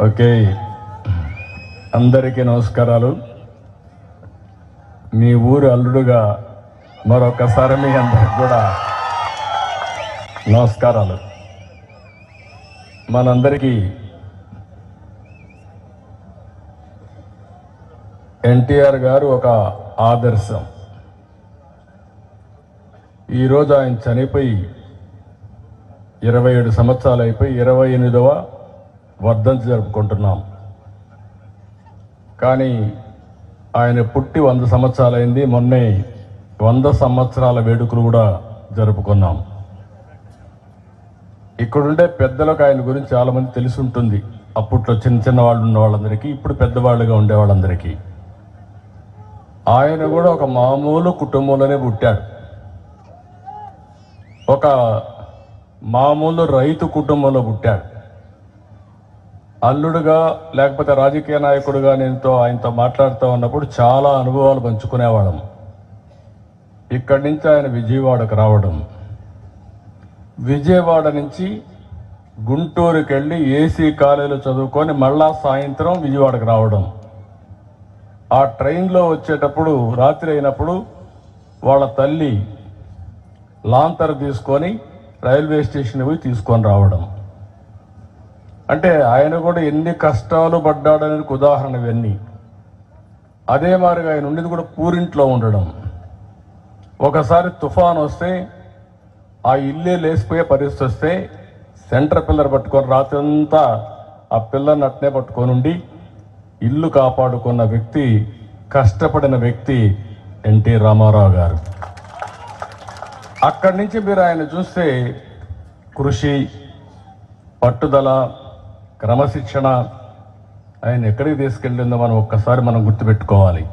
Okay, అందరికీ నమస్కారాలు. మీ ఊరు అల్లుడుగా మరొకసారి మీ అందరికి కూడా నమస్కారాలు. మనందరికీ ఎన్టీఆర్ గారు ఒక ఆదర్శం. ఈరోజు ఆయన చనిపోయి 27 సంవత్సరాలు అయిపోయి 28వ వర్ధంతి జరుపుకుంటున్నాం. కానీ ఆయన పుట్టి 100 సంవత్సరాలైంది. మొన్నే 100 సంవత్సరాల వేడుకలు కూడా జరుపుకున్నాం. ఇక్కడుండే పెద్దలకు ఆయన గురించి చాలామంది తెలిసి ఉంటుంది. అప్పట్లో చిన్న చిన్న వాళ్ళు ఉన్న వాళ్ళందరికీ, ఇప్పుడు పెద్దవాళ్ళుగా ఉండే వాళ్ళందరికీ. ఆయన కూడా ఒక మామూలు కుటుంబంలోనే పుట్టాడు. ఒక మామూలు రైతు కుటుంబంలో పుట్టాడు. అల్లుడుగా లేకపోతే రాజకీయ నాయకుడుగా ఆయనతో మాట్లాడుతూ ఉన్నప్పుడు చాలా అనుభవాలు పంచుకునేవాళ్ళం. ఇక్కడి నుంచి ఆయన విజయవాడకు రావడం, విజయవాడ నుంచి గుంటూరుకి వెళ్ళి ఏసీ కాలేజీలో చదువుకొని మళ్ళా సాయంత్రం విజయవాడకు రావడం. ఆ ట్రైన్లో వచ్చేటప్పుడు రాత్రి అయినప్పుడు వాళ్ళ తల్లి లాంతర్ తీసుకొని రైల్వే స్టేషన్ పోయి తీసుకొని రావడం. అంటే ఆయన కూడా ఎన్ని కష్టాలు పడ్డాడనేది ఉదాహరణ ఇవన్నీ. అదే మాదిరిగా ఆయన ఉండేది కూడా పూరింట్లో ఉండడం. ఒకసారి తుఫాన్ వస్తే ఆ ఇల్లే లేసిపోయే పరిస్థితి వస్తే సెంటర్ పిల్లర్ పట్టుకొని రాత్రి అంతా ఆ పిల్లర్ని అట్నే పట్టుకొని ఉండి ఇల్లు కాపాడుకున్న వ్యక్తి, కష్టపడిన వ్యక్తి ఎన్టీ రామారావు గారు. అక్కడి నుంచి మీరు ఆయన చూస్తే కృషి, పట్టుదల, క్రమశిక్షణ ఆయన ఎక్కడికి తీసుకెళ్ళిందో మనం గుర్తుపెట్టుకోవాలి.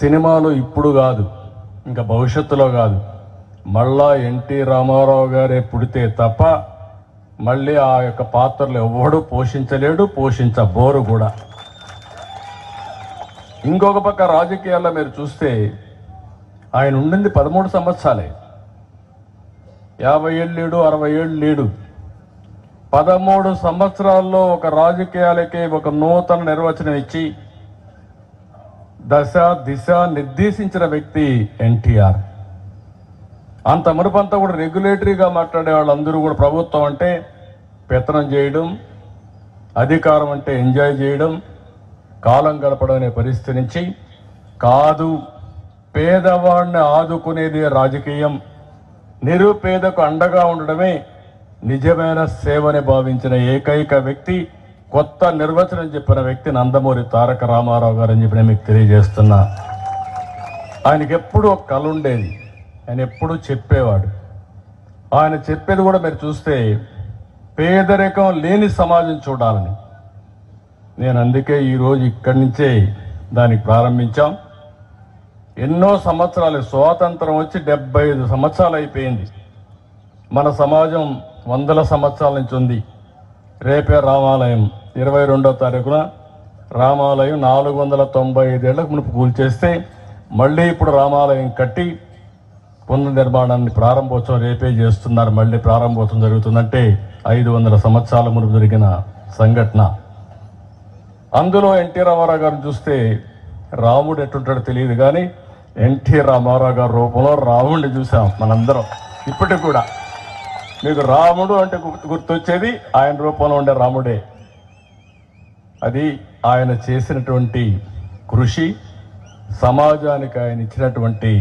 సినిమాలు ఇప్పుడు కాదు, ఇంకా భవిష్యత్తులో కాదు, మళ్ళా ఎన్టీ రామారావు గారే పుడితే తప్ప మళ్ళీ ఆ యొక్క పాత్రలు ఎవడు పోషించలేడు, పోషించబోరు కూడా. ఇంకొక పక్క రాజకీయాల్లో మీరు చూస్తే ఆయన ఉండింది 13 సంవత్సరాలే. 50 ఏళ్ళు లేడు, 60 ఏళ్ళు లేడు. 13 సంవత్సరాల్లో ఒక రాజకీయాలకే ఒక నూతన నిర్వచనం ఇచ్చి దశ దిశ నిర్దేశించిన వ్యక్తి ఎన్టీఆర్. అంత మునుపంతా కూడా రెగ్యులేటరీగా మాట్లాడే వాళ్ళందరూ కూడా ప్రభుత్వం అంటే పెత్తనం చేయడం, అధికారం అంటే ఎంజాయ్ చేయడం, కాలం గడపడం అనే పరిస్థితి నుంచి కాదు, పేదవాడిని ఆదుకునేది రాజకీయం, నిరుపేదకు అండగా ఉండడమే నిజమైన సేవని భావించిన ఏకైక వ్యక్తి, కొత్త నిర్వచనం చెప్పిన వ్యక్తి నందమూరి తారక రామారావు గారు అని చెప్పి నేను మీకు తెలియజేస్తున్నా. ఆయనకి ఎప్పుడూ ఒక కళ ఉండేది, ఆయన ఎప్పుడూ చెప్పేవాడు. ఆయన చెప్పేది కూడా మీరు చూస్తే పేదరికం లేని సమాజం చూడాలని. నేను అందుకే ఈరోజు ఇక్కడి నుంచే దానికి ప్రారంభించాం. ఎన్నో సంవత్సరాలు, స్వాతంత్రం వచ్చి 75 సంవత్సరాలు అయిపోయింది. మన సమాజం 100 సంవత్సరాల నుంచి ఉంది. రేపే రామాలయం 22వ తారీఖున రామాలయం 495 ఏళ్లకు మునుపు కూల్చేస్తే మళ్ళీ ఇప్పుడు రామాలయం కట్టి పునర్నిర్మాణాన్ని ప్రారంభోత్సవం రేపే చేస్తున్నారు. మళ్ళీ ప్రారంభోత్సవం జరుగుతుందంటే 500 సంవత్సరాల మునుపు జరిగిన సంఘటన. అందులో ఎన్టీ రామారావు గారిని చూస్తే రాముడు ఎట్టుంటాడో తెలియదు, కానీ ఎన్టీ రామారావు గారి రూపంలో రాముడిని చూసాం మనందరం. ఇప్పటికి కూడా మీకు రాముడు అంటే గుర్తొచ్చేది ఆయన రూపంలో ఉండే రాముడే. అది ఆయన చేసినటువంటి కృషి, సమాజానికి ఆయన ఇచ్చినటువంటి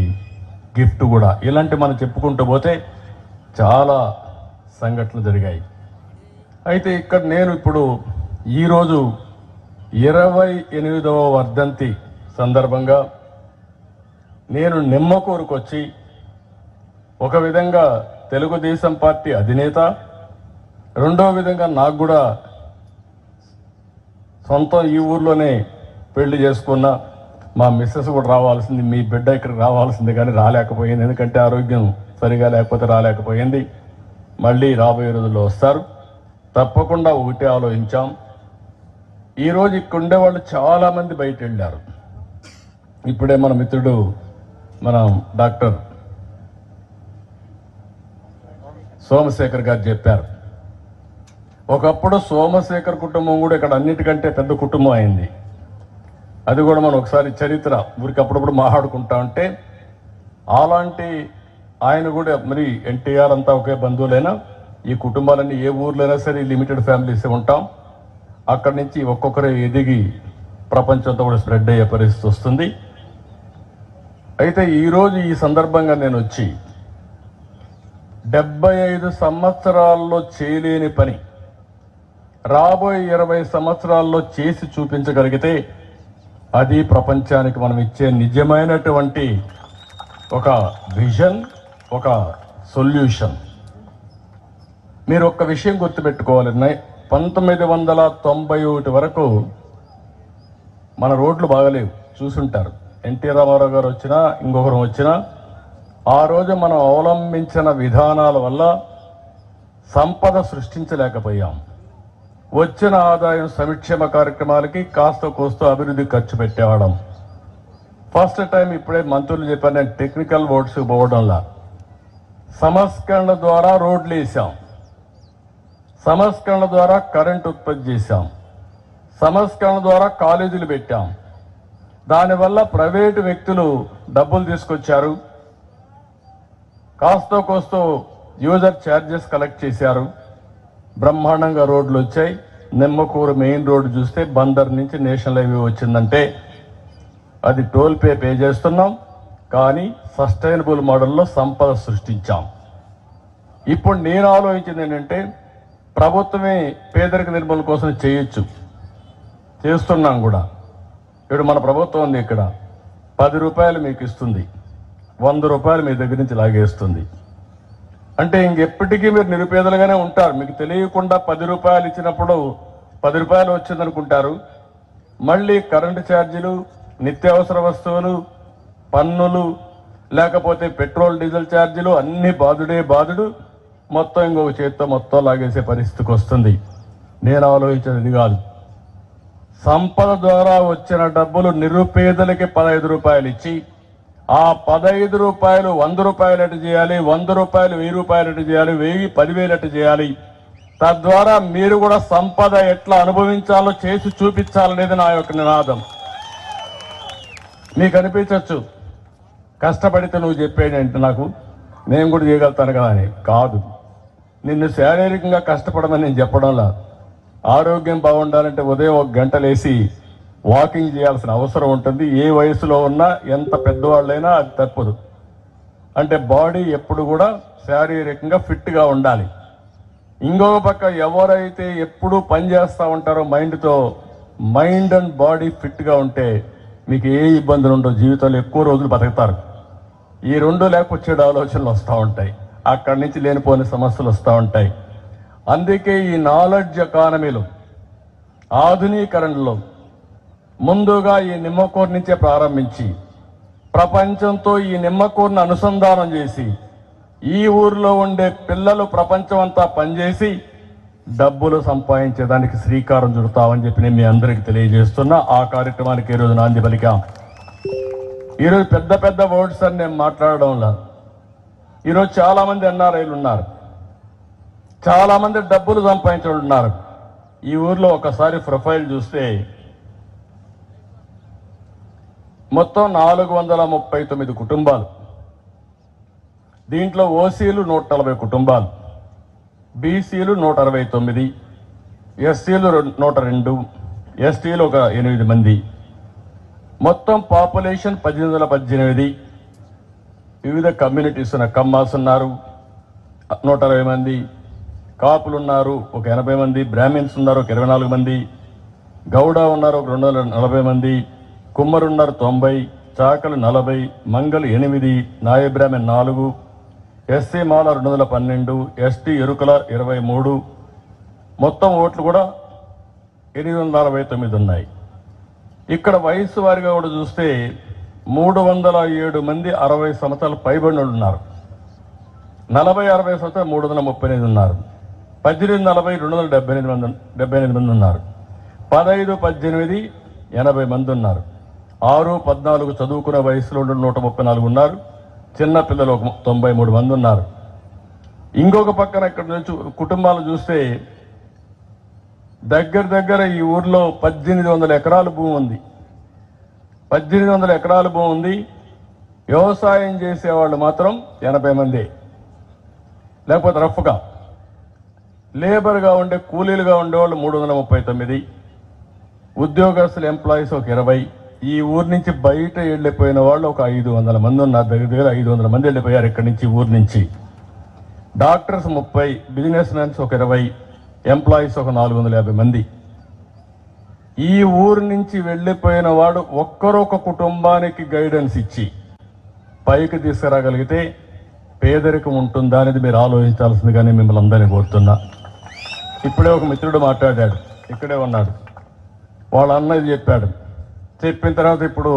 గిఫ్ట్ కూడా. ఇలాంటి మనం చెప్పుకుంటూ పోతే చాలా సంఘటనలు జరిగాయి. అయితే ఇక్కడ నేను ఇప్పుడు ఈరోజు 28వ వర్ధంతి సందర్భంగా నేను నిమ్మకూరుకు వచ్చి ఒక విధంగా తెలుగుదేశం పార్టీ అధినేత, రెండో విధంగా నాకు కూడా సొంతం ఈ ఊర్లోనే పెళ్లి చేసుకున్న మా మిస్సెస్ కూడా రావాల్సింది, మీ బిడ్డ ఇక్కడికి రావాల్సింది, కానీ రాలేకపోయింది. ఎందుకంటే ఆరోగ్యం సరిగా లేకపోతే రాలేకపోయింది. మళ్ళీ రాబోయే రోజుల్లో వస్తారు. తప్పకుండా ఒకటే ఆలోచించాం. ఈరోజు ఇక్కడ ఉండేవాళ్ళు చాలామంది బయట వెళ్ళారు. ఇప్పుడే మన మిత్రుడు డాక్టర్ సోమశేఖర్ గారు చెప్పారు. ఒకప్పుడు సోమశేఖర్ కుటుంబం కూడా ఇక్కడ అన్నిటికంటే పెద్ద కుటుంబం అయింది. అది కూడా మనం ఒకసారి చరిత్ర ఊరికి అప్పుడప్పుడు మాట్లాడుకుంటా ఉంటే, అలాంటి ఆయన కూడా మరి ఎన్టీఆర్ అంతా ఒకే బంధువులైనా ఈ కుటుంబాలన్నీ ఏ ఊర్లైనా సరే లిమిటెడ్ ఫ్యామిలీస్ ఉంటాం. అక్కడి నుంచి ఒక్కొక్కరే ఎదిగి ప్రపంచంతో కూడా స్ప్రెడ్ అయ్యే పరిస్థితి వస్తుంది. అయితే ఈరోజు ఈ సందర్భంగా నేను వచ్చి 75 సంవత్సరాల్లో చేయలేని పని రాబోయే 20 సంవత్సరాల్లో చేసి చూపించగలిగితే అది ప్రపంచానికి మనం ఇచ్చే నిజమైనటువంటి ఒక విజన్, ఒక సొల్యూషన్. మీరు ఒక్క విషయం గుర్తుపెట్టుకోవాలి. 1991 వరకు మన రోడ్లు బాగలేవు, చూసుంటారు. ఎన్టీ రామారావు గారు వచ్చినా ఇంకొకరు వచ్చినా ఆ రోజు మనం అవలంబించిన విధానాల వల్ల సంపద సృష్టించలేకపోయాం. వచ్చిన ఆదాయం సంక్షేమ కార్యక్రమాలకి కాస్త కోస్తో అభివృద్ధి ఖర్చు పెట్టేవాళ్ళం. ఫస్ట్ టైం ఇప్పుడే మంత్రులు చెప్పారు, నేను టెక్నికల్ ఓట్స్ పోవడంలా సంస్కరణల ద్వారా రోడ్లు వేసాం, సంస్కరణల ద్వారా కరెంట్ ఉత్పత్తి చేశాం, సంస్కరణల ద్వారా కాలేజీలు పెట్టాం. దానివల్ల ప్రైవేటు వ్యక్తులు డబ్బులు తీసుకొచ్చారు, కాస్తో కోస్తో యూజర్ ఛార్జెస్ కలెక్ట్ చేశారు. బ్రహ్మాండంగా రోడ్లు వచ్చాయి. నిమ్మకూరు మెయిన్ రోడ్డు చూస్తే బందర్ నుంచి నేషనల్ హైవే వచ్చిందంటే అది టోల్ పే చేస్తున్నాం, కానీ సస్టైనబుల్ మోడల్లో సంపద సృష్టించాం. ఇప్పుడు నేను ఆలోచించింది ఏంటంటే, ప్రభుత్వమే పేదరిక నిర్మూలన కోసం చేయొచ్చు, చేస్తున్నాం కూడా. ఇప్పుడు మన ప్రభుత్వం ఉంది, ఇక్కడ 10 రూపాయలు మీకు ఇస్తుంది, 100 రూపాయలు మీ దగ్గర నుంచి లాగేస్తుంది. అంటే ఇంకెప్పటికీ మీరు నిరుపేదలుగానే ఉంటారు. మీకు తెలియకుండా 10 రూపాయలు ఇచ్చినప్పుడు 10 రూపాయలు వచ్చిందనుకుంటారు. మళ్ళీ కరెంటు ఛార్జీలు, నిత్యావసర వస్తువులు, పన్నులు, లేకపోతే పెట్రోల్ డీజిల్ ఛార్జీలు అన్ని బాధుడు మొత్తం ఇంకొక చేతితో మొత్తం లాగేసే పరిస్థితికి వస్తుంది. నేను ఆలోచించేది కాదు. సంపద ద్వారా వచ్చిన డబ్బులు నిరుపేదలకి 15 రూపాయలు ఇచ్చి ఆ 15 రూపాయలు 100 రూపాయలు ఎటు చేయాలి, 100 రూపాయలు 1000 రూపాయలు ఎటు చేయాలి, 1000 10,000 ఎటు చేయాలి. తద్వారా మీరు కూడా సంపద ఎట్లా అనుభవించాలో చేసి చూపించాలనేది నా యొక్క నినాదం. మీకు అనిపించవచ్చు కష్టపడితే నువ్వు చెప్పేయంటే నాకు నేను కూడా చేయగలుగుతాను కదా అని. కాదు, నిన్ను శారీరకంగా కష్టపడమని నేను చెప్పడంలా. ఆరోగ్యం బాగుండాలంటే ఉదయం 1 గంట లేసి వాకింగ్ చేయాల్సిన అవసరం ఉంటుంది. ఏ వయసులో ఉన్నా ఎంత పెద్దవాళ్ళైనా అది తప్పదు. అంటే బాడీ ఎప్పుడు కూడా శారీరకంగా ఫిట్గా ఉండాలి. ఇంకొక పక్క ఎవరైతే ఎప్పుడూ పని చేస్తూ ఉంటారో మైండ్తో, మైండ్ అండ్ బాడీ ఫిట్గా ఉంటే మీకు ఏ ఇబ్బందులు ఉండవు, జీవితంలో ఎక్కువ రోజులు బతుకుతారు. ఈ రెండు లేకపోతే ఆలోచనలు వస్తూ ఉంటాయి, అక్కడి నుంచి లేనిపోని సమస్యలు వస్తూ ఉంటాయి. అందుకే ఈ నాలెడ్జ్ ఎకానమీలో, ఆధునీకరణలో ముందుగా ఈ నిమ్మకూరు నుంచే ప్రారంభించి ప్రపంచంతో ఈ నిమ్మకూరును అనుసంధానం చేసి ఈ ఊరిలో ఉండే పిల్లలు ప్రపంచం అంతా పనిచేసి డబ్బులు సంపాదించేదానికి శ్రీకారం చుడతామని చెప్పి నేను మీ అందరికీ తెలియజేస్తున్నా. ఆ కార్యక్రమానికి ఈరోజు నాంది పలికాం. ఈరోజు పెద్ద పెద్ద వర్డ్స్ అని నేను మాట్లాడడంలా. ఈరోజు చాలా మంది ఎన్ఆర్ఐలు ఉన్నారు, చాలా మంది డబ్బులు సంపాదించే ఉన్నారు. ఈ ఊర్లో ఒకసారి ప్రొఫైల్ చూస్తే మొత్తం 439 కుటుంబాలు. దీంట్లో ఓసీలు 140 కుటుంబాలు, బీసీలు 169, ఎస్సీలు 102, ఎస్టీలు ఒక 8 మంది. మొత్తం పాపులేషన్ 1818. వివిధ కమ్యూనిటీస్ ఉన్న కమ్మాస్ ఉన్నారు 120 మంది, కాపులు ఉన్నారు ఒక 80 మంది, బ్రాహ్మిన్స్ ఉన్నారు ఒక 24 మంది, గౌడ ఉన్నారు ఒక 240 మంది, కుమ్మరు ఉన్నారు 90, చాకలు 40, మంగలు 8, నాయ బ్రాహ్మణ్ 4, ఎస్సీ మాల 212, ఎస్టీ ఎరుకల 23. మొత్తం ఓట్లు కూడా 849 ఉన్నాయి. ఇక్కడ వయసు వారిగా కూడా చూస్తే 307 మంది 60 సంవత్సరాలు పైబడిన ఉన్నారు. 40-60 సంవత్సరాలు 338 ఉన్నారు. 18-40 278 మంది ఉన్నారు. 15-18 80 మంది ఉన్నారు. 6-14 చదువుకునే వయసులో 134 ఉన్నారు. చిన్న పిల్లలు 93 మంది ఉన్నారు. ఇంకొక పక్కన ఇక్కడ కుటుంబాలు చూస్తే దగ్గర ఈ ఊర్లో 1800 ఎకరాల భూమి ఉంది. 1800 ఎకరాల భూమి ఉంది. వ్యవసాయం చేసేవాళ్ళు మాత్రం 80 మంది, లేకపోతే రఫ్గా లేబర్గా ఉండే కూలీలుగా ఉండేవాళ్ళు 339, ఉద్యోగస్తులు ఎంప్లాయీస్ ఒక 20. ఈ ఊరు నుంచి బయట వెళ్ళిపోయిన వాళ్ళు ఒక 500 మంది ఉన్నారు. దగ్గర 500 మంది వెళ్ళిపోయారు ఇక్కడి నుంచి, ఊరు నుంచి. డాక్టర్స్ 30, బిజినెస్ మ్యాన్స్ ఒక 20, ఎంప్లాయీస్ ఒక 450 మంది. ఈ ఊరు నుంచి వెళ్ళిపోయిన వాడు ఒక్కరొక కుటుంబానికి గైడెన్స్ ఇచ్చి పైకి తీసుకురాగలిగితే పేదరికం ఉంటుందా అనేది మీరు ఆలోచించాల్సిందిగానే మిమ్మల్ని అందరినీ కోరుతున్నా. ఇప్పుడే ఒక మిత్రుడు మాట్లాడాడు, ఇక్కడే ఉన్నాడు. వాళ్ళ అన్నది చెప్పాడు. చెప్పిన తర్వాత ఇప్పుడు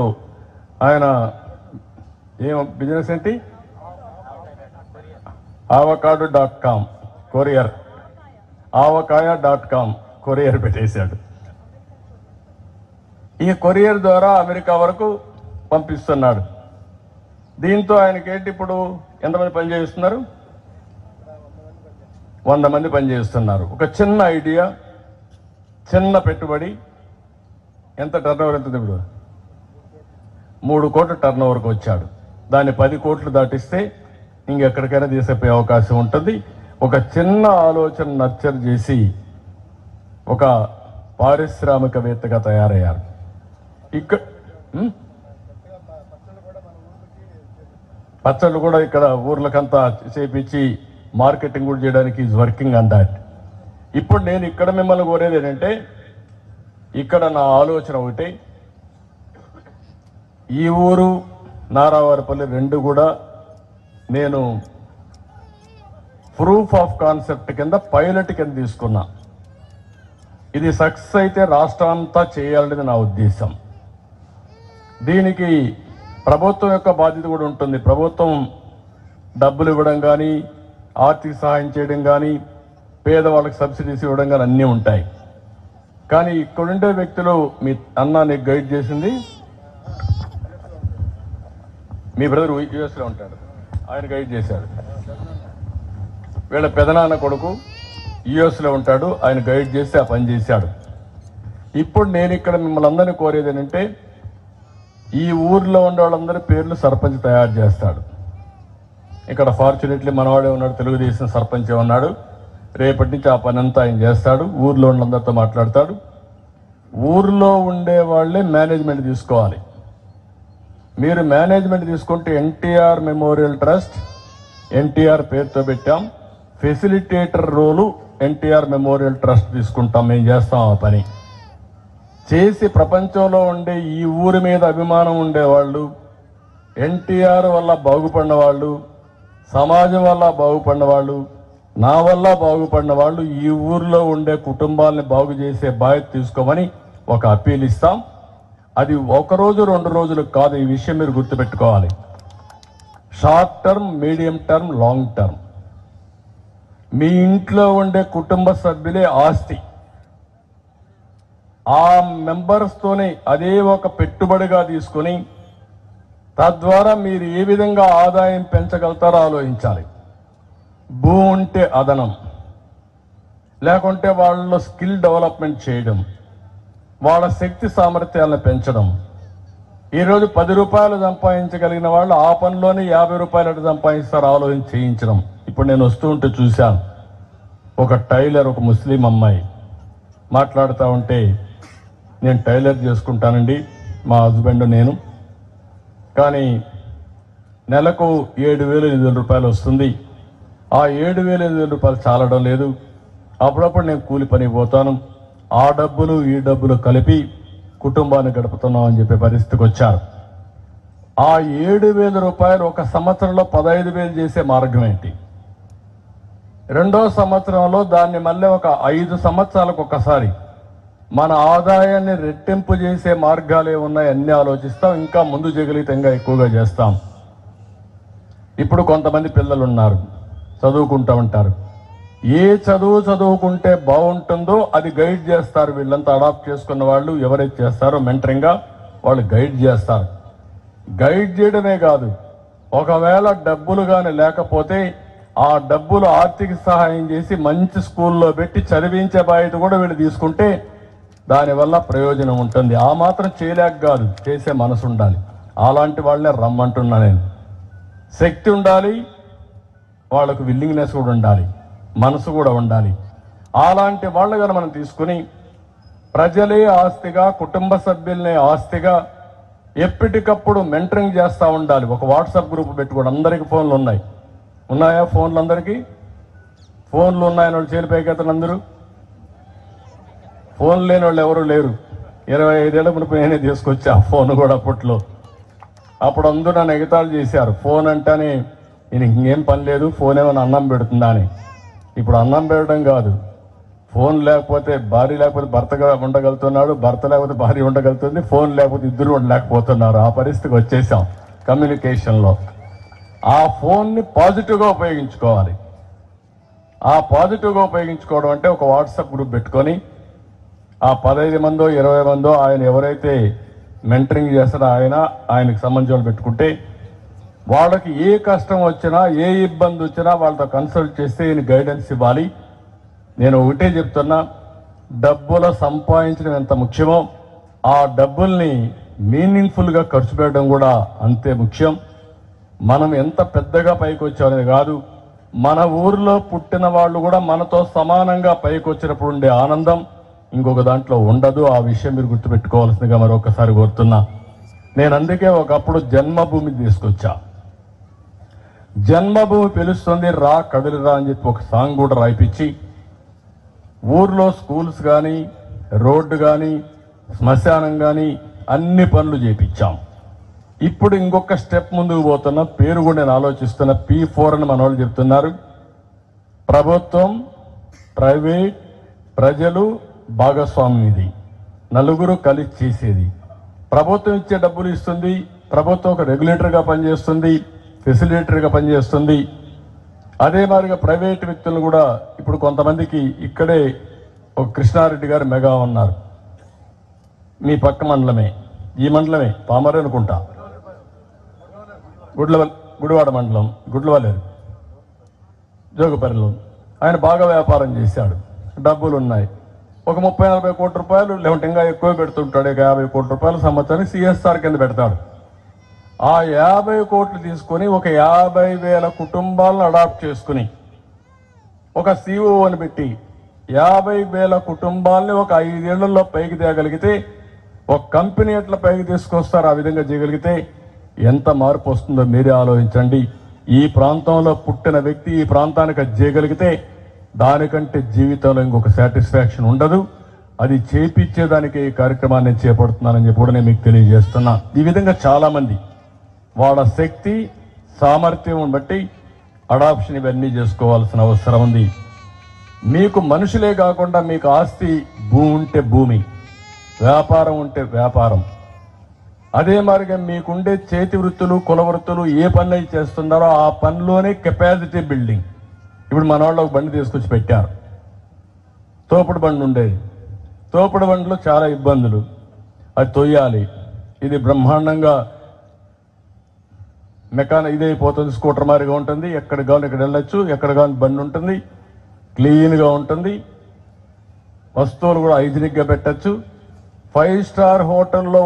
ఆయన ఏం బిజినెస్ ఏంటి, avocado.com కొరియర్, avocaya.com కొరియర్ పెట్టేశాడు. ఈ కొరియర్ ద్వారా అమెరికా వరకు పంపిస్తున్నాడు. దీంతో ఆయనకేంటి, ఇప్పుడు ఎంతమంది పనిచేస్తున్నారు? 100 మంది పనిచేస్తున్నారు. ఒక చిన్న ఐడియా, చిన్న పెట్టుబడి, ఎంత టర్నోవర్ ఎంత ఇప్పుడు 3 కోట్ల టర్నోవర్కి వచ్చాడు. దాన్ని 10 కోట్లు దాటిస్తే ఇంకెక్కడికైనా తీసుకుపోయే అవకాశం ఉంటుంది. ఒక చిన్న ఆలోచన నర్చర్ చేసి ఒక పారిశ్రామికవేత్తగా తయారయ్యారు. పచ్చళ్ళు కూడా ఇక్కడ ఊర్లకంతా చేపించి మార్కెటింగ్ కూడా చేయడానికి ఈజ్ వర్కింగ్ ఆన్ దాట్. ఇప్పుడు నేను ఇక్కడ మిమ్మల్ని కోరేది ఏంటంటే, ఇక్కడ నా ఆలోచన ఒకటి, ఈ ఊరు నారావారిపల్లి 2 కూడా నేను ప్రూఫ్ ఆఫ్ కాన్సెప్ట్ కింద, పైలట్ కింద తీసుకున్నా. ఇది సక్సెస్ అయితే రాష్ట్రం అంతా చేయాలనేది నా ఉద్దేశం. దీనికి ప్రభుత్వం యొక్క బాధ్యత కూడా ఉంటుంది. ప్రభుత్వం డబ్బులు ఇవ్వడం కానీ, ఆర్థిక సహాయం చేయడం కానీ, పేదవాళ్ళకి సబ్సిడీస్ ఇవ్వడం కానీ అన్నీ ఉంటాయి. కానీ ఇక్కడుండే వ్యక్తులు, మీ అన్న నీకు గైడ్ చేసింది, మీ బ్రదర్ యుఎస్లో ఉంటాడు, ఆయన గైడ్ చేశాడు. వీళ్ళ పెదనాన్న కొడుకు యుఎస్లో ఉంటాడు, ఆయన గైడ్ చేసి ఆ పని చేశాడు. ఇప్పుడు నేను ఇక్కడ మిమ్మల్ని అందరినీ కోరేది ఏంటంటే, ఈ ఊర్లో ఉండే వాళ్ళందరి పేర్లు సర్పంచ్ తయారు చేస్తాడు. ఇక్కడ ఫార్చునేట్లీ మనవాడే ఉన్నాడు, తెలుగుదేశం సర్పంచ్ ఉన్నాడు. రేపటి నుంచి ఆ పని అంతా ఆయన చేస్తాడు. ఊర్లో వాళ్ళందరితో మాట్లాడతాడు. ఊర్లో ఉండే వాళ్ళే మేనేజ్మెంట్ తీసుకోవాలి. మీరు మేనేజ్మెంట్ తీసుకుంటే ఎన్టీఆర్ మెమోరియల్ ట్రస్ట్, ఎన్టీఆర్ పేరుతో పెట్టాం. ఫెసిలిటేటర్ రోలు ఎన్టీఆర్ మెమోరియల్ ట్రస్ట్ తీసుకుంటాం. మేము చేస్తాం ఆ పని చేసి, ప్రపంచంలో ఉండే ఈ ఊరి మీద అభిమానం ఉండేవాళ్ళు, ఎన్టీఆర్ వల్ల బాగుపడిన వాళ్ళు, సమాజం వల్ల బాగుపడిన వాళ్ళు, నా వల్ల బాగుపడిన వాళ్ళు, ఈ ఊర్లో ఉండే కుటుంబాలని బాగు చేసే బాధ్యత తీసుకోమని ఒక అప్పీల్ ఇస్తాం. అది 1 రోజు 2 రోజులు కాదు. ఈ విషయం మీరు గుర్తుపెట్టుకోవాలి. Short term, medium term, long term. మీ ఇంట్లో ఉండే కుటుంబ సభ్యులే ఆస్తి. ఆ మెంబర్స్తోనే అదే ఒక పెట్టుబడిగా తీసుకొని, తద్వారా మీరు ఏ విధంగా ఆదాయం పెంచగలుగుతారో ఆలోచించాలి. భూమి ఉంటే అదనం, లేకుంటే వాళ్ళలో స్కిల్ డెవలప్మెంట్ చేయడం, వాళ్ళ శక్తి సామర్థ్యాలను పెంచడం. ఈరోజు 10 రూపాయలు సంపాదించగలిగిన వాళ్ళు ఆ పనిలోనే 50 రూపాయలు సంపాదిస్తారు ఆలోచన చేయించడం. ఇప్పుడు నేను వస్తూ ఉంటే చూశాను, ఒక టైలర్, ఒక ముస్లిం అమ్మాయి మాట్లాడుతూ ఉంటే, నేను టైలర్ చేసుకుంటానండి, మా హస్బెండ్ నేను, కానీ నెలకు 7,800 రూపాయలు వస్తుంది. ఆ 7,800 రూపాయలు చాలడం లేదు. అప్పుడప్పుడు నేను కూలి పనికి పోతాను. ఆ డబ్బులు ఈ డబ్బులు కలిపి కుటుంబాన్ని గడుపుతున్నాం అని చెప్పే పరిస్థితికి వచ్చారు. ఆ 7,000 రూపాయలు ఒక సంవత్సరంలో 15,000 చేసే మార్గం ఏంటి? 2వ సంవత్సరంలో దాన్ని మళ్ళీ ఒక 5 సంవత్సరాలకు ఒకసారి మన ఆదాయాన్ని రెట్టింపు చేసే మార్గాలే ఉన్నాయి, అన్ని ఆలోచిస్తాం. ఇంకా ముందు జగలితంగా ఎక్కువగా చేస్తాం. ఇప్పుడు కొంతమంది పిల్లలు ఉన్నారు, చదువుకుంటూ ఉంటారు. ఏ చదువు చదువుకుంటే బాగుంటుందో అది గైడ్ చేస్తారు. వీళ్ళంతా అడాప్ట్ చేసుకున్న వాళ్ళు ఎవరైతే చేస్తారో మెంటరింగ్గా వాళ్ళు గైడ్ చేస్తారు. గైడ్ చేయడమే కాదు, ఒకవేళ డబ్బులు కానీ లేకపోతే ఆ డబ్బులు ఆర్థిక సహాయం చేసి మంచి స్కూల్లో పెట్టి చదివించే బాధ్యత కూడా వీళ్ళు తీసుకుంటే దానివల్ల ప్రయోజనం ఉంటుంది. ఆ మాత్రం చేయలేక కాదు, చేసే మనసు ఉండాలి. అలాంటి వాళ్ళనే రమ్మంటున్నా నేను. శక్తి ఉండాలి, వాళ్ళకు విల్లింగ్నెస్ కూడా ఉండాలి, మనసు కూడా ఉండాలి. అలాంటి వాళ్ళగా మనం తీసుకుని ప్రజలే ఆస్తిగా, కుటుంబ సభ్యులనే ఆస్తిగా ఎప్పటికప్పుడు మెంటరింగ్ చేస్తూ ఉండాలి. ఒక వాట్సాప్ గ్రూప్ పెట్టుకోండి. అందరికీ ఫోన్లు ఉన్నాయా? ఫోన్లు అందరికీ ఫోన్లు ఉన్నాయని వాళ్ళు చేరిపోయికెత్తను. అందరూ ఫోన్ లేని వాళ్ళు ఎవరు లేరు. 25 ఏళ్ల మునుపు నేనే తీసుకొచ్చా ఫోన్ కూడా. అప్పుడు అందరూ నన్ను ఎగతాళి చేశారు. ఫోన్ అంటేనే నేను ఇంకేం పని లేదు, ఫోన్ ఏమైనా అన్నం పెడుతుందా అని. ఇప్పుడు అన్నం పెట్టడం కాదు, ఫోన్ లేకపోతే భార్య లేకపోతే భర్తగా ఉండగలుగుతున్నాడు, భర్త లేకపోతే భార్య ఉండగలుగుతుంది, ఫోన్ లేకపోతే ఇద్దరు ఉండలేకపోతున్నారు. ఆ పరిస్థితికి వచ్చేసాం కమ్యూనికేషన్లో. ఆ ఫోన్ని పాజిటివ్గా ఉపయోగించుకోవాలి. ఆ పాజిటివ్గా ఉపయోగించుకోవడం అంటే ఒక వాట్సాప్ గ్రూప్ పెట్టుకొని ఆ 15 మందో 20 మందో ఆయన ఎవరైతే మెంటరింగ్ చేస్తారో ఆయనకు సంబంధించిన వాళ్ళు పెట్టుకుంటే వాళ్ళకి ఏ కష్టం వచ్చినా, ఏ ఇబ్బంది వచ్చినా వాళ్ళతో కన్సల్ట్ చేస్తే ఈయన గైడెన్స్ ఇవ్వాలి. నేను ఒకటే చెప్తున్నా, డబ్బుల సంపాదించడం ఎంత ముఖ్యమో ఆ డబ్బుల్ని మీనింగ్ఫుల్గా ఖర్చు పెట్టడం కూడా అంతే ముఖ్యం. మనం ఎంత పెద్దగా పైకి వచ్చామనేది కాదు, మన ఊరిలో పుట్టిన వాళ్ళు కూడా మనతో సమానంగా పైకి వచ్చినప్పుడు ఉండే ఆనందం ఇంకొక దాంట్లో ఉండదు. ఆ విషయం మీరు గుర్తుపెట్టుకోవాల్సిందిగా మరొకసారి కోరుతున్నా. నేను అందుకే ఒకప్పుడు జన్మభూమి తీసుకొచ్చా. జన్మభూమి పిలుస్తుంది రా కదిలిరా అని చెప్పి ఒక సాంగ్ కూడా రాయిపించి ఊర్లో స్కూల్స్ కానీ, రోడ్డు కానీ, శ్మశానం కానీ అన్ని పనులు చేపించాం. ఇప్పుడు ఇంకొక స్టెప్ ముందుకు పోతున్నా. పేరు కూడా నేను ఆలోచిస్తున్నా. P4 అని మన వాళ్ళు చెప్తున్నారు. ప్రభుత్వం, ప్రైవేట్, ప్రజలు భాగస్వామ్యం. ఇది నలుగురు కలిసి చేసేది. ప్రభుత్వం ఇచ్చే డబ్బులు ఇస్తుంది, ప్రభుత్వం ఒక రెగ్యులేటర్గా పనిచేస్తుంది, ఫెసిలిటేటర్గా పనిచేస్తుంది. అదే మాదిరిగా ప్రైవేట్ వ్యక్తులు కూడా ఇప్పుడు కొంతమందికి ఇక్కడే ఒక కృష్ణారెడ్డి గారు మెగా ఉన్నారు. మీ పక్క మండలమే, ఈ మండలమే పామరే అనుకుంటా, గుడివాడ మండలం, గుడ్లవల్లేరు, జోగుపల్లిలో. ఆయన బాగా వ్యాపారం చేశాడు, డబ్బులు ఉన్నాయి. ఒక 30-40 కోట్ల రూపాయలు లేకుంటే ఇంకా ఎక్కువ పెడుతుంటాడు. 50 కోట్ల రూపాయలు సంవత్సరానికి CSR కింద పెడతాడు. ఆ 50 కోట్లు తీసుకొని ఒక 50,000 కుటుంబాలను అడాప్ట్ చేసుకుని ఒక CEO అని పెట్టి 50,000 కుటుంబాలని ఒక 5 ఏళ్లలో పైకి తేగలిగితే, ఒక కంపెనీ ఎట్లా పైకి తీసుకొస్తారు ఆ విధంగా చేయగలిగితే ఎంత మార్పు వస్తుందో మీరే ఆలోచించండి. ఈ ప్రాంతంలో పుట్టిన వ్యక్తి ఈ ప్రాంతానికి అది చేయగలిగితే దానికంటే జీవితంలో ఇంకొక సాటిస్ఫాక్షన్ ఉండదు. అది చేపించేదానికి ఈ కార్యక్రమాన్ని నేను చేపడుతున్నానని చెప్పి కూడా నేను మీకు తెలియజేస్తున్నా. ఈ విధంగా చాలామంది వాళ్ళ శక్తి సామర్థ్యం బట్టి అడాప్షన్ ఇవన్నీ చేసుకోవాల్సిన అవసరం ఉంది. మీకు మనుషులే కాకుండా మీకు ఆస్తి, భూమి ఉంటే భూమి, వ్యాపారం ఉంటే వ్యాపారం, అదే మాదిరిగా మీకుండే చేతి వృత్తులు, కుల వృత్తులు ఏ పనులు చేస్తున్నారో ఆ పనిలోనే కెపాసిటీ బిల్డింగ్. ఇప్పుడు మన వాళ్ళు ఒక బండి తీసుకొచ్చి పెట్టారు. తోపుడు బండి ఉండేది. తోపుడు బండిలో చాలా ఇబ్బందులు. అది తొయ్యాలి. ఇది బ్రహ్మాండంగా ఇదైపోతుంది. స్కూటర్ మారిగా ఉంటుంది. ఎక్కడ కావాలి ఇక్కడ వెళ్ళొచ్చు, ఎక్కడ కావాలి బండి ఉంటుంది, క్లీన్గా ఉంటుంది. వస్తువులు కూడా హైజీనిక్గా పెట్టచ్చు. 5 స్టార్ హోటల్లో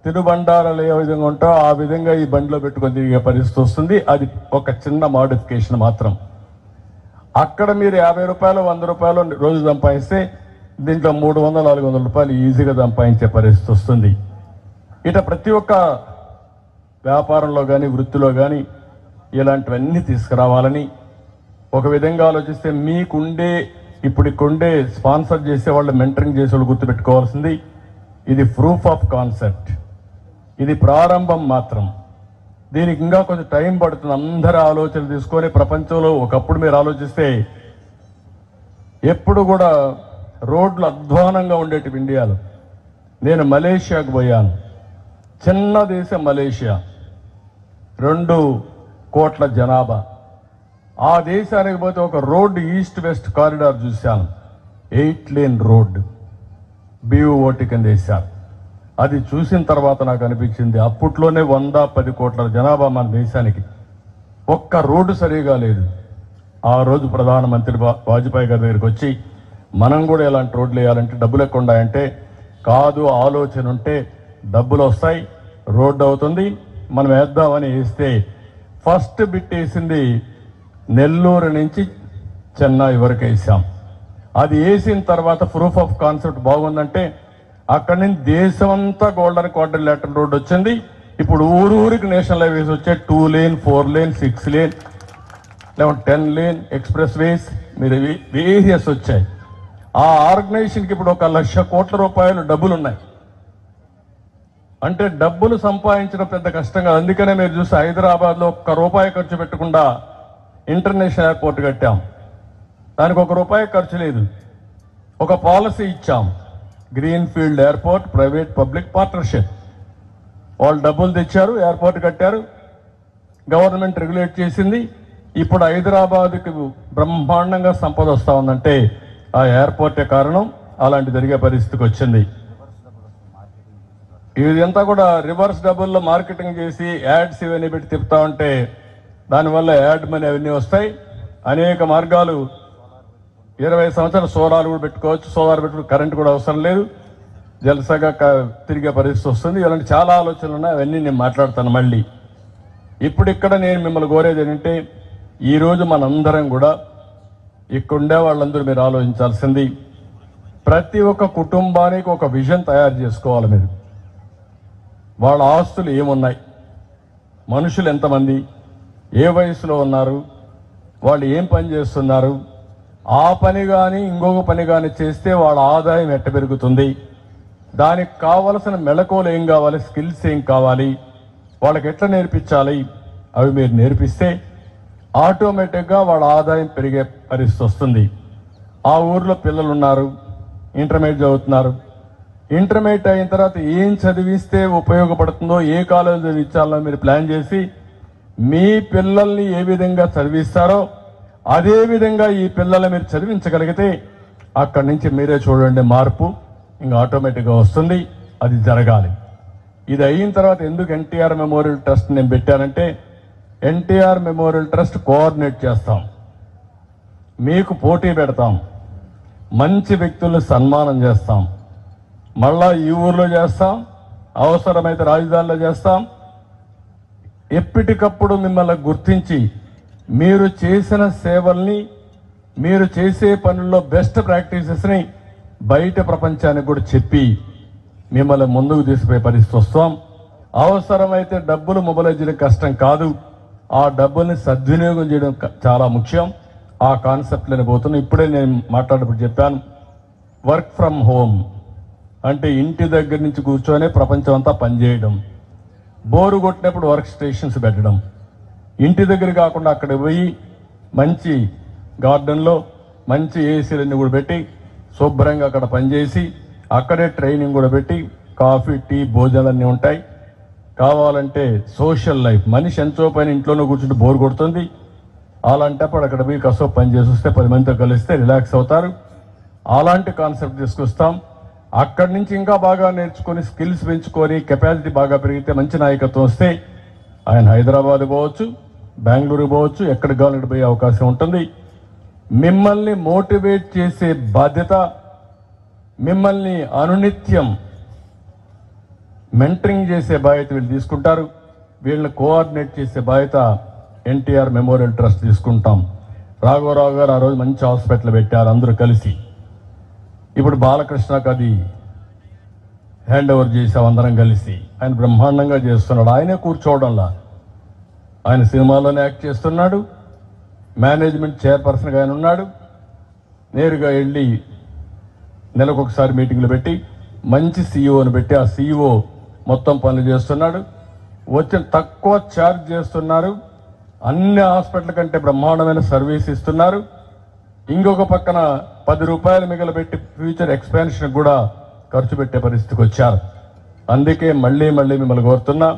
తినుబండారాలు ఏ విధంగా ఉంటాయో ఆ విధంగా ఈ బండిలో పెట్టుకొని తిరిగే పరిస్థితి వస్తుంది. అది ఒక చిన్న మాడిఫికేషన్ మాత్రం. అక్కడ మీరు 50 రూపాయలు 100 రూపాయలు రోజు సంపాదిస్తే దీంట్లో 300-400 రూపాయలు ఈజీగా సంపాదించే పరిస్థితి వస్తుంది. ఇట ప్రతి ఒక్క వ్యాపారంలో కానీ, వృత్తిలో కానీ ఇలాంటివన్నీ తీసుకురావాలని ఒక విధంగా ఆలోచిస్తే మీకుండే ఇప్పుడుకుండే స్పాన్సర్ చేసేవాళ్ళు, మెంటరింగ్ చేసేవాళ్ళు గుర్తుపెట్టుకోవాల్సింది ఇది ప్రూఫ్ ఆఫ్ కాన్సెప్ట్. ఇది ప్రారంభం మాత్రం. దీనికి ఇంకా కొంచెం టైం పడుతుంది. అందరి ఆలోచనలు తీసుకొని ప్రపంచంలో ఒకప్పుడు మీరు ఆలోచిస్తే ఎప్పుడు కూడా రోడ్లు అధ్వానంగా ఉండేటివి ఇండియాలో. నేను మలేషియాకు పోయాను. చిన్న దేశం మలేషియా, 2 కోట్ల జనాభా. ఆ దేశానికి పోతే ఒక రోడ్డు ఈస్ట్ వెస్ట్ కారిడార్ చూశాను. 8 లేన్ రోడ్డు BOT కింద వేశారు. అది చూసిన తర్వాత నాకు అనిపించింది అప్పట్లోనే 110 కోట్ల జనాభా మన దేశానికి ఒక్క రోడ్డు సరిగా లేదు. ఆ రోజు ప్రధానమంత్రి వాజ్పేయి గారి దగ్గరికి వచ్చి మనం కూడా ఇలాంటి రోడ్లు వేయాలంటే డబ్బులు ఎక్కువ ఉన్నాయంటే, కాదు ఆలోచన ఉంటే డబ్బులు వస్తాయి, రోడ్డు అవుతుంది, మనం వేద్దామని వేస్తే ఫస్ట్ బిట్ వేసింది నెల్లూరు నుంచి చెన్నై వరకు వేసాం. అది వేసిన తర్వాత ప్రూఫ్ ఆఫ్ కాన్సెప్ట్ బాగుందంటే అక్కడి నుంచి దేశమంతా గోల్డెన్ క్వాడ్రిలేటరల్ రోడ్ వచ్చింది. ఇప్పుడు ఊరికి నేషనల్ హైవేస్ వచ్చే 2 lane 4 lane 6 lane 10 lane express వేస్ మీరు వేరియస్ వచ్చాయి. ఆ ఆర్గనైజేషన్కి ఇప్పుడు 1 లక్ష కోట్ల రూపాయలు డబ్బులు ఉన్నాయి. అంటే డబ్బులు సంపాదించడం పెద్ద కష్టం కాదు. అందుకనే మీరు చూస్తే హైదరాబాద్లో 1 రూపాయి ఖర్చు పెట్టకుండా ఇంటర్నేషనల్ ఎయిర్పోర్ట్ కట్టాం. దానికి 1 రూపాయి ఖర్చు లేదు. ఒక పాలసీ ఇచ్చాం, green field airport private public partnership. వాళ్ళు డబ్బులు తెచ్చారు, ఎయిర్పోర్ట్ కట్టారు, గవర్నమెంట్ రెగ్యులేట్ చేసింది. ఇప్పుడు హైదరాబాద్కి బ్రహ్మాండంగా సంపద వస్తూ ఉందంటే ఆ ఎయిర్పోర్టే కారణం. అలాంటి జరిగే పరిస్థితికి వచ్చింది. ఇదంతా కూడా రివర్స్ డబ్బుల్లో మార్కెటింగ్ చేసి యాడ్స్ ఇవన్నీ పెట్టి తిప్పుతా ఉంటే దానివల్ల యాడ్ మనీ అవన్నీ వస్తాయి. అనేక మార్గాలు, 20 సంవత్సరాలు సోలార్ కూడా పెట్టుకోవచ్చు, సోలార్ పెట్టుకుని కరెంట్ కూడా అవసరం లేదు, జలసగా తిరిగే పరిస్థితి వస్తుంది. ఇలాంటి చాలా ఆలోచనలు ఉన్నాయి, అవన్నీ నేను మాట్లాడతాను మళ్ళీ. ఇప్పుడు ఇక్కడ నేను మిమ్మల్ని కోరేది ఏంటంటే, ఈరోజు మనందరం కూడా ఇక్కడ ఉండే వాళ్ళందరూ మీరు ఆలోచించాల్సింది, ప్రతి ఒక్క కుటుంబానికి ఒక విజన్ తయారు చేసుకోవాలి. మీరు వాళ్ళ ఆస్తులు ఏమున్నాయి, మనుషులు ఎంతమంది, ఏ వయసులో ఉన్నారు, వాళ్ళు ఏం పని చేస్తున్నారు, ఆ పని కానీ ఇంకొక పని కానీ చేస్తే వాళ్ళ ఆదాయం ఎట్ట పెరుగుతుంది, దానికి కావలసిన మెళకువలు ఏం కావాలి, స్కిల్స్ ఏం కావాలి, వాళ్ళకి ఎట్లా నేర్పించాలి, అవి మీరు నేర్పిస్తే ఆటోమేటిక్గా వాళ్ళ ఆదాయం పెరిగే పరిస్థితి వస్తుంది. ఆ ఊర్లో పిల్లలు ఉన్నారు, ఇంటర్మీడియట్ చదువుతున్నారు, ఇంటర్మీడియట్ అయిన తర్వాత ఏం చదివిస్తే ఉపయోగపడుతుందో, ఏ కాలేజ్ చదివించాలో మీరు ప్లాన్ చేసి మీ పిల్లల్ని ఏ విధంగా చదివిస్తారో అదే విధంగా ఈ పిల్లల్ని మీరు చదివించగలిగితే అక్కడి నుంచి మీరే చూడండి మార్పు ఇంకా ఆటోమేటిక్గా వస్తుంది. అది జరగాలి. ఇది అయిన తర్వాత ఎందుకు ఎన్టీఆర్ మెమోరియల్ ట్రస్ట్ నేను పెట్టానంటే, ఎన్టీఆర్ మెమోరియల్ ట్రస్ట్ కోఆర్డినేట్ చేస్తాం, మీకు పోటీ పెడతాం, మంచి వ్యక్తుల్ని సన్మానం చేస్తాం, మళ్ళా ఈ ఊర్లో చేస్తాం, అవసరమైతే రాజధానిలో చేస్తాం. ఎప్పటికప్పుడు మిమ్మల్ని గుర్తించి మీరు చేసిన సేవల్ని, మీరు చేసే పనుల్లో బెస్ట్ ప్రాక్టీసెస్ని బయట ప్రపంచానికి కూడా చెప్పి మిమ్మల్ని ముందుకు తీసుకుపోయే పరిస్థితి వస్తాం. అవసరమైతే డబ్బులు మొబైలైజ్ చేయడం కష్టం కాదు, ఆ డబ్బుల్ని సద్వినియోగం చేయడం చాలా ముఖ్యం. ఆ కాన్సెప్ట్లోనే పోతున్నాం. ఇప్పుడే నేను మాట్లాడేటప్పుడు చెప్పాను, వర్క్ ఫ్రమ్ హోమ్ అంటే ఇంటి దగ్గర నుంచి కూర్చొని ప్రపంచం అంతా పనిచేయడం, బోరు కొట్టినప్పుడు వర్క్ స్టేషన్స్ పెట్టడం, ఇంటి దగ్గర కాకుండా అక్కడ పోయి మంచి గార్డెన్లో మంచి ఏసీలన్నీ కూడా పెట్టి శుభ్రంగా అక్కడ పనిచేసి అక్కడే ట్రైనింగ్ కూడా పెట్టి కాఫీ టీ భోజనాలన్నీ ఉంటాయి. కావాలంటే సోషల్ లైఫ్, మనిషి ఎంతో పైన ఇంట్లోనే కూర్చుంటే బోర్ కొడుతుంది, అలాంటప్పుడు అక్కడ పోయి కసో పని చేసి వస్తే 10 మందితో కలిస్తే రిలాక్స్ అవుతారు. అలాంటి కాన్సెప్ట్ తీసుకొస్తాం. అక్కడి నుంచి ఇంకా బాగా నేర్చుకొని స్కిల్స్ పెంచుకొని కెపాసిటీ బాగా పెరిగితే మంచి నాయకత్వం వస్తే ఆయన హైదరాబాద్ పోవచ్చు, బెంగళూరు పోవచ్చు, ఎక్కడికి కావాలంటే పోయే అవకాశం ఉంటుంది. మిమ్మల్ని మోటివేట్ చేసే బాధ్యత, మిమ్మల్ని అనునిత్యం మెంటరింగ్ చేసే బాధ్యత వీళ్ళు తీసుకుంటారు. వీళ్ళని కోఆర్డినేట్ చేసే బాధ్యత ఎన్టీఆర్ మెమోరియల్ ట్రస్ట్ తీసుకుంటాం. రాఘవరావు గారు ఆ రోజు మంచి హాస్పిటల్ పెట్టారు అందరూ కలిసి. ఇప్పుడు బాలకృష్ణకు అది హ్యాండ్ ఓవర్ చేసాం అందరం కలిసి. ఆయన బ్రహ్మాండంగా చేస్తున్నాడు. ఆయనే కూర్చోవడంలా, ఆయన సినిమాలోనే యాక్ట్ చేస్తున్నాడు, మేనేజ్మెంట్ చైర్పర్సన్గా ఆయన ఉన్నాడు. నేరుగా వెళ్ళి నెలకొకసారి మీటింగ్లు పెట్టి మంచి సీఈఓని పెట్టి ఆ సీఈఓ మొత్తం పనులు చేస్తున్నాడు. వచ్చిన తక్కువ ఛార్జ్ చేస్తున్నారు, అన్ని హాస్పిటల్ కంటే బ్రహ్మాండమైన సర్వీస్ ఇస్తున్నారు. ఇంకొక పక్కన 10 రూపాయలు మిగలబెట్టి ఫ్యూచర్ ఎక్స్పాన్షన్ కూడా ఖర్చు పెట్టే పరిస్థితికి వచ్చారు. అందుకే మళ్ళీ మిమ్మల్ని కోరుతున్నా,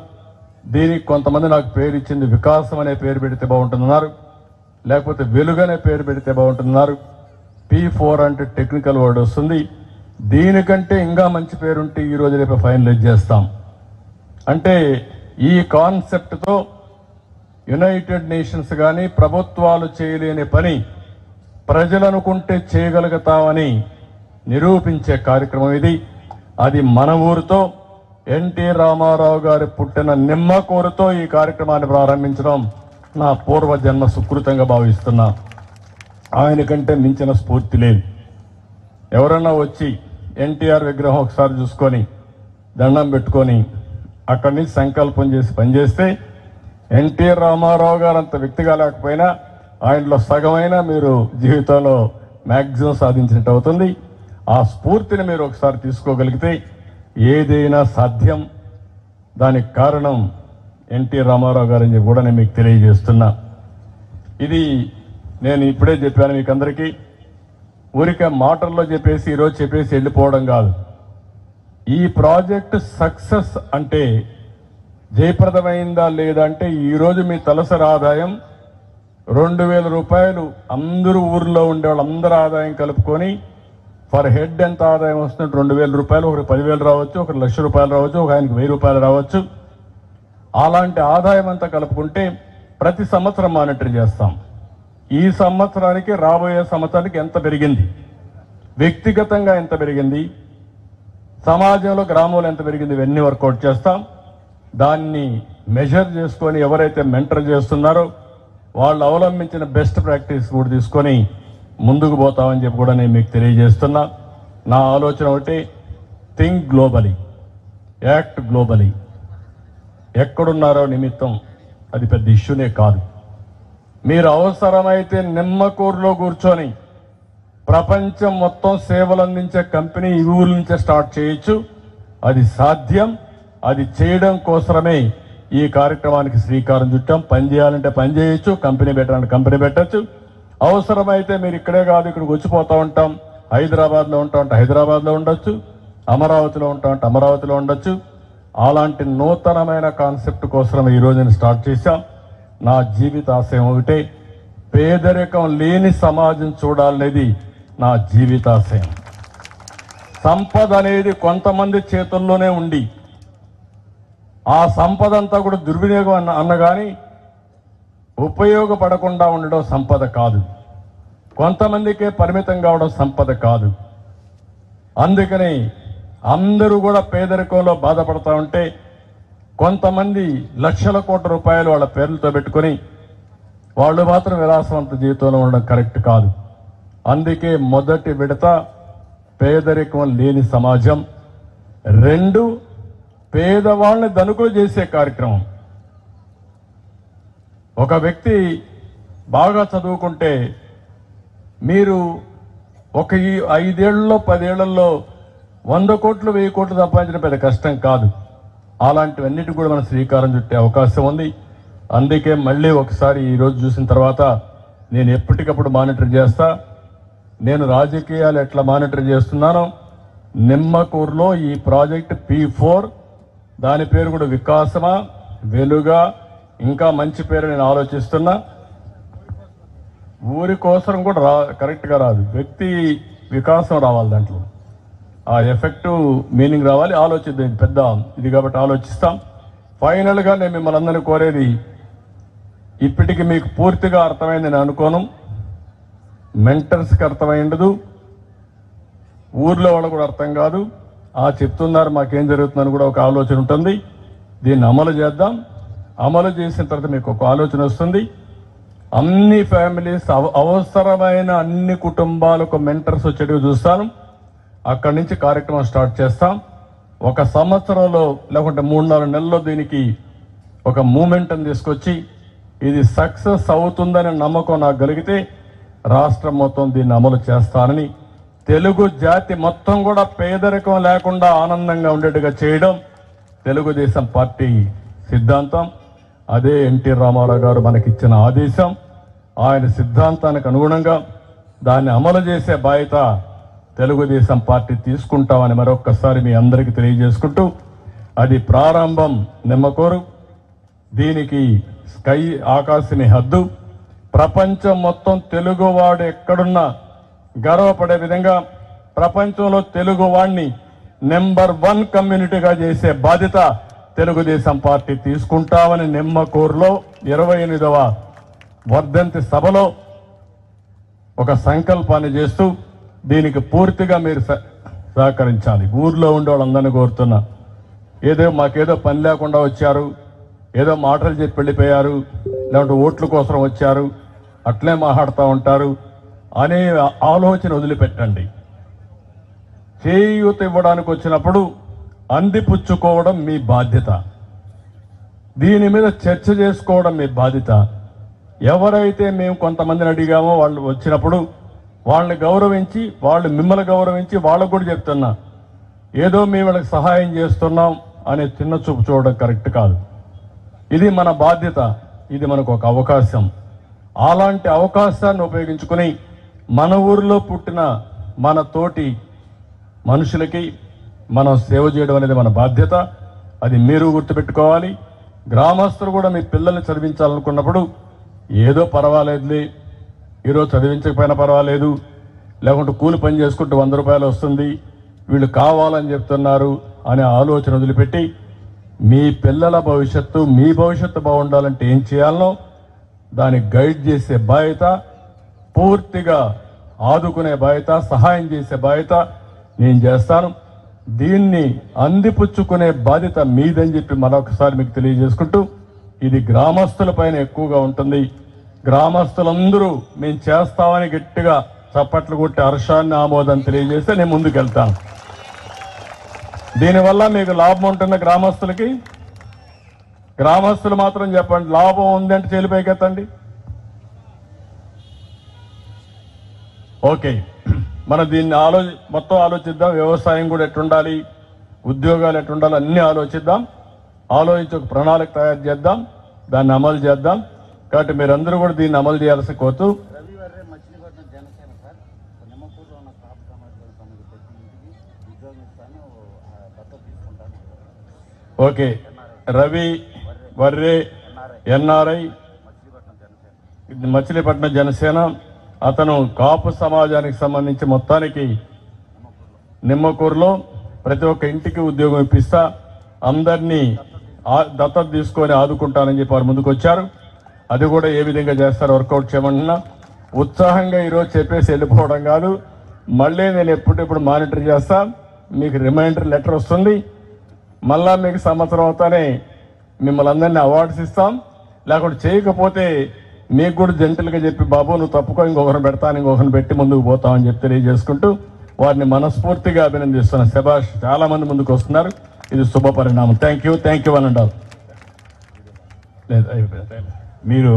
దీనికి కొంతమంది నాకు పేరు ఇచ్చింది వికాసం అనే పేరు పెడితే బాగుంటున్నారు, లేకపోతే వెలుగనే పేరు పెడితే బాగుంటున్నారు. P4 అంటే టెక్నికల్ వర్డ్ వస్తుంది. దీనికంటే ఇంకా మంచి పేరుంటే ఈ రోజు రేపు ఫైనలైజ్ చేస్తాం. అంటే ఈ కాన్సెప్ట్తో యునైటెడ్ నేషన్స్ కానీ ప్రభుత్వాలు చేయలేని పని ప్రజలనుకుంటే చేయగలుగుతామని నిరూపించే కార్యక్రమం ఇది. అది మన ఊరితో ఎన్టీ రామారావు గారి పుట్టిన నిమ్మకూరుతో ఈ కార్యక్రమాన్ని ప్రారంభించడం నా పూర్వజన్మ సుకృతంగా భావిస్తున్నా. ఆయన కంటే మించిన స్ఫూర్తి లేదు. ఎవరన్నా వచ్చి ఎన్టీఆర్ విగ్రహం ఒకసారి చూసుకొని దండం పెట్టుకొని అక్కడి నుంచి సంకల్పం చేసి పనిచేస్తే ఎన్టీ రామారావు గారు అంత వ్యక్తిగా లేకపోయినా ఆయనలో సగమైనా మీరు జీవితంలో మ్యాక్సిమం సాధించినట్టు అవుతుంది. ఆ స్ఫూర్తిని మీరు ఒకసారి తీసుకోగలిగితే ఏదైనా సాధ్యం. దానికి కారణం ఎన్టీ రామారావు గారని కూడా నేను మీకు తెలియజేస్తున్నా. ఇది నేను ఇప్పుడే చెప్పాను మీకు అందరికీ. ఊరికే మాటల్లో చెప్పేసి ఈరోజు చెప్పేసి వెళ్ళిపోవడం కాదు. ఈ ప్రాజెక్ట్ సక్సెస్ అంటే జయప్రదమైందా లేదా అంటే ఈరోజు మీ తలసరి ఆదాయం 2,000 రూపాయలు అందరూ ఊర్లో ఉండే వాళ్ళందరూ ఆదాయం కలుపుకొని ఫర్ హెడ్ ఎంత ఆదాయం వస్తుంది? 2,000 రూపాయలు. ఒకరికి 10,000 రావచ్చు, ఒకరికి 1,00,000 రూపాయలు రావచ్చు, ఒక ఆయనకి 1,000 రూపాయలు రావచ్చు. అలాంటి ఆదాయం అంతా కలుపుకుంటే ప్రతి సంవత్సరం మానిటర్ చేస్తాం. ఈ సంవత్సరానికి రాబోయే సంవత్సరానికి ఎంత పెరిగింది, వ్యక్తిగతంగా ఎంత పెరిగింది, సమాజంలో గ్రామంలో ఎంత పెరిగింది, ఇవన్నీ వర్కౌట్ చేస్తాం. దాన్ని మెజర్ చేసుకొని ఎవరైతే మెంటర్ చేస్తున్నారో వాళ్ళు అవలంబించిన బెస్ట్ ప్రాక్టీస్ కూడా తీసుకొని ముందుకు పోతామని చెప్పి కూడా నేను మీకు తెలియజేస్తున్నా. నా ఆలోచన ఒకటి, థింక్ గ్లోబలీ, యాక్ట్ గ్లోబలీ. ఎక్కడున్నారో నిమిత్తం అది పెద్ద ఇష్యూనే కాదు. మీరు అవసరమైతే నిమ్మకూరులో కూర్చొని ప్రపంచం మొత్తం సేవలు అందించే కంపెనీ ఈ ఊరు నుంచే స్టార్ట్ చేయొచ్చు. అది సాధ్యం. అది చేయడం కోసమే ఈ కార్యక్రమానికి శ్రీకారం చుట్టాం. పని చేయాలంటే పని చేయొచ్చు, కంపెనీ పెట్టాలంటే కంపెనీ పెట్టచ్చు. అవసరమైతే మీరు ఇక్కడే కాదు ఇక్కడికి వచ్చిపోతూ ఉంటాం. హైదరాబాద్లో ఉంటామంటే హైదరాబాద్లో ఉండొచ్చు, అమరావతిలో ఉంటామంటే అమరావతిలో ఉండొచ్చు. అలాంటి నూతనమైన కాన్సెప్ట్ కోసం ఈ రోజుని స్టార్ట్ చేశాం. నా జీవిత ఆశయం ఒకటే, పేదరికం లేని సమాజం చూడాలనేది నా జీవితాశయం. సంపద అనేది కొంతమంది చేతుల్లోనే ఉండి ఆ సంపద అంతా కూడా దుర్వినియోగం అన్నగాని ఉపయోగపడకుండా ఉండడం సంపద కాదు. కొంతమందికే పరిమితం కావడం సంపద కాదు. అందుకని అందరూ కూడా పేదరికంలో బాధపడతా ఉంటే కొంతమంది లక్షల కోట్ల రూపాయలు వాళ్ళ పేర్లతో పెట్టుకొని వాళ్ళు మాత్రం విలాసవంత జీవితంలో ఉండడం కరెక్ట్ కాదు. అందుకే మొదటి విడత పేదరికం లేని సమాజం, 2 పేదవాళ్ళని ధనికులు చేసే కార్యక్రమం. ఒక వ్యక్తి బాగా చదువుకుంటే మీరు ఒక 5 ఏళ్లలో 10 ఏళ్లలో 100 కోట్లు 1000 కోట్లు సంపాదించడం పెద్ద కష్టం కాదు. అలాంటివన్నిటి కూడా మనం శ్రీకారం చుట్టే అవకాశం ఉంది. అందుకే మళ్ళీ ఒకసారి ఈరోజు చూసిన తర్వాత నేను ఎప్పటికప్పుడు మానిటర్ చేస్తా. నేను రాజకీయాలు ఎట్లా మానిటర్ చేస్తున్నానో నిమ్మకూరులో ఈ ప్రాజెక్ట్ P4 దాని పేరు కూడా వికాసమా వెలుగా ఇంకా మంచి పేరు నేను ఆలోచిస్తున్నా. ఊరి కోసం కూడా కరెక్ట్గా రాదు, వ్యక్తి వికాసం రావాలి, దాంట్లో ఆ ఎఫెక్టివ్ మీనింగ్ రావాలి. ఆలోచిద్దాం, పెద్ద ఇది కాబట్టి ఆలోచిస్తాం. ఫైనల్గా నేను మిమ్మల్ని అందరినీ కోరేది, ఇప్పటికి మీకు పూర్తిగా అర్థమైంది నేను అనుకోను, మెంటర్స్కి అర్థమైండదు, ఊర్లో వాళ్ళు కూడా అర్థం కాదు. చెప్తున్నారు మాకేం జరుగుతుందని కూడా ఒక ఆలోచన ఉంటుంది. దీన్ని అమలు చేద్దాం. అమలు చేసిన తర్వాత మీకు ఒక ఆలోచన వస్తుంది. అన్ని ఫ్యామిలీస్ అవసరమైన అన్ని కుటుంబాలకు మెంటర్స్ వచ్చేటివి చూస్తాను. అక్కడి నుంచి కార్యక్రమం స్టార్ట్ చేస్తాం. 1 సంవత్సరంలో లేకుంటే 3-4 నెలల్లో దీనికి ఒక మూమెంట్ని తీసుకొచ్చి ఇది సక్సెస్ అవుతుందనే నమ్మకం నాకు కలిగితే రాష్ట్రం మొత్తం దీన్ని అమలు చేస్తానని, తెలుగు జాతి మొత్తం కూడా పేదరికం లేకుండా ఆనందంగా ఉండేట్టుగా చేయడం తెలుగుదేశం పార్టీ సిద్ధాంతం. అదే ఎన్టీ రామారావు గారు మనకిచ్చిన ఆదేశం. ఆయన సిద్ధాంతానికి అనుగుణంగా దాన్ని అమలు చేసే బాధ్యత తెలుగుదేశం పార్టీ తీసుకుంటామని మరొక్కసారి మీ అందరికీ తెలియజేసుకుంటూ, అది ప్రారంభం నిమ్మకూరు. దీనికి స్కై ఆకాశని హద్దు. ప్రపంచం మొత్తం తెలుగువాడు ఎక్కడున్నా గర్వపడే విధంగా ప్రపంచంలో తెలుగువాడిని నెంబర్ 1 కమ్యూనిటీగా చేసే బాధ్యత తెలుగుదేశం పార్టీ తీసుకుంటామని నిమ్మకూరులో 28వ వర్ధంతి సభలో ఒక సంకల్పాన్ని చేస్తూ దీనికి పూర్తిగా మీరు సహకరించాలి. ఊర్లో ఉండే వాళ్ళందరినీ కోరుతున్నా, మాకేదో పని లేకుండా వచ్చారు, ఏదో మాటలు చెప్పి వెళ్ళిపోయారు, లేదంటే ఓట్ల కోసం వచ్చారు, అట్లే మాట్లాడుతూ ఉంటారు అనే ఆలోచన వదిలిపెట్టండి. చేయూత ఇవ్వడానికి వచ్చినప్పుడు అందిపుచ్చుకోవడం మీ బాధ్యత. దీని మీద చర్చ చేసుకోవడం మీ బాధ్యత. ఎవరైతే మేము కొంతమందిని అడిగామో వాళ్ళు వచ్చినప్పుడు వాళ్ళని గౌరవించి, వాళ్ళు మిమ్మల్ని గౌరవించి వాళ్ళకు కూడా చెప్తున్నా, ఏదో మేము వాళ్ళకి సహాయం చేస్తున్నాం అనే చిన్న చూపు చూడడం కరెక్ట్ కాదు. ఇది మన బాధ్యత, ఇది మనకు ఒక అవకాశం. అలాంటి అవకాశాన్ని ఉపయోగించుకుని మన ఊరిలో పుట్టిన మన తోటి మనుషులకి మనం సేవ చేయడం అనేది మన బాధ్యత. అది మీరు గుర్తుపెట్టుకోవాలి. గ్రామస్తులు కూడా మీ పిల్లల్ని చదివించాలనుకున్నప్పుడు ఏదో పర్వాలేదులే, ఈరోజు చదివించకపోయినా పర్వాలేదు, లేకుంటే కూలి పని చేసుకుంటే 100 రూపాయలు వస్తుంది, వీళ్ళు కావాలని చెప్తున్నారు అనే ఆలోచన వదిలిపెట్టి మీ పిల్లల భవిష్యత్తు, మీ భవిష్యత్తు బాగుండాలంటే ఏం చేయాలనో దానికి గైడ్ చేసే బాధ్యత, పూర్తిగా ఆదుకునే బాధ్యత, సహాయం చేసే బాధ్యత నేను చేస్తాను. దీన్ని అందిపుచ్చుకునే బాధ్యత మీదని చెప్పి మరొకసారి మీకు తెలియజేసుకుంటూ, ఇది గ్రామస్తులపైన ఎక్కువగా ఉంటుంది. గ్రామస్తులందరూ మేము చేస్తామని గట్టిగా చప్పట్లు కొట్టి హర్షాన్ని ఆమోదాన్ని తెలియజేస్తే నేను ముందుకెళ్తాను. దీనివల్ల మీకు లాభం ఉంటుంది. గ్రామస్తులు మాత్రం చెప్పండి, లాభం ఉందంటే చెలిపైకెత్తండి. ఓకే, మనం దీన్ని మొత్తం ఆలోచిద్దాం. వ్యవసాయం కూడా ఎట్టుండాలి, ఉద్యోగాలు ఎట్టుండాలి అన్నీ ఆలోచిద్దాం. ఆలోచించి ఒక ప్రణాళిక తయారు చేద్దాం, దాన్ని అమలు చేద్దాం. కాబట్టి మీరందరూ కూడా దీన్ని అమలు చేయాల్సి కోరుతూ, ఓకే, రవి వర్రే ఎన్ఆర్ఐ మచిలీపట్నం జనసేన, అతను కాపు సమాజానికి సంబంధించి మొత్తానికి నిమ్మకూరులో ప్రతి ఒక్క ఇంటికి ఉద్యోగం ఇప్పిస్తా, అందరినీ దత్తత తీసుకొని ఆదుకుంటానని చెప్పి వారు ముందుకు వచ్చారు. అది కూడా ఏ విధంగా చేస్తారో వర్కౌట్ చేయమన్నా ఉత్సాహంగా ఈరోజు చెప్పేసి వెళ్ళిపోవడం కాదు, మళ్ళీ నేను ఎప్పుడెప్పుడు మానిటర్ చేస్తా. మీకు రిమైండర్ లెటర్ వస్తుంది. మళ్ళా మీకు సంవత్సరం అవుతానే మిమ్మల్ని అందరినీ అవార్డ్స్ ఇస్తాం. లేకుంటే చేయకపోతే మీకు కూడా జెంటల్గా చెప్పి, బాబు నువ్వు తప్పుకో, ఇంకొకరిని పెడతాను, ఇంకొకరిని పెట్టి ముందుకు పోతామని చెప్పి తెలియజేసుకుంటూ వారిని మనస్ఫూర్తిగా అభినందిస్తున్నాను. శభాష్, చాలా మంది ముందుకు వస్తున్నారు. ఇది శుభ పరిణామం. థ్యాంక్ యూ అని అంటారు. లేదు, మీరు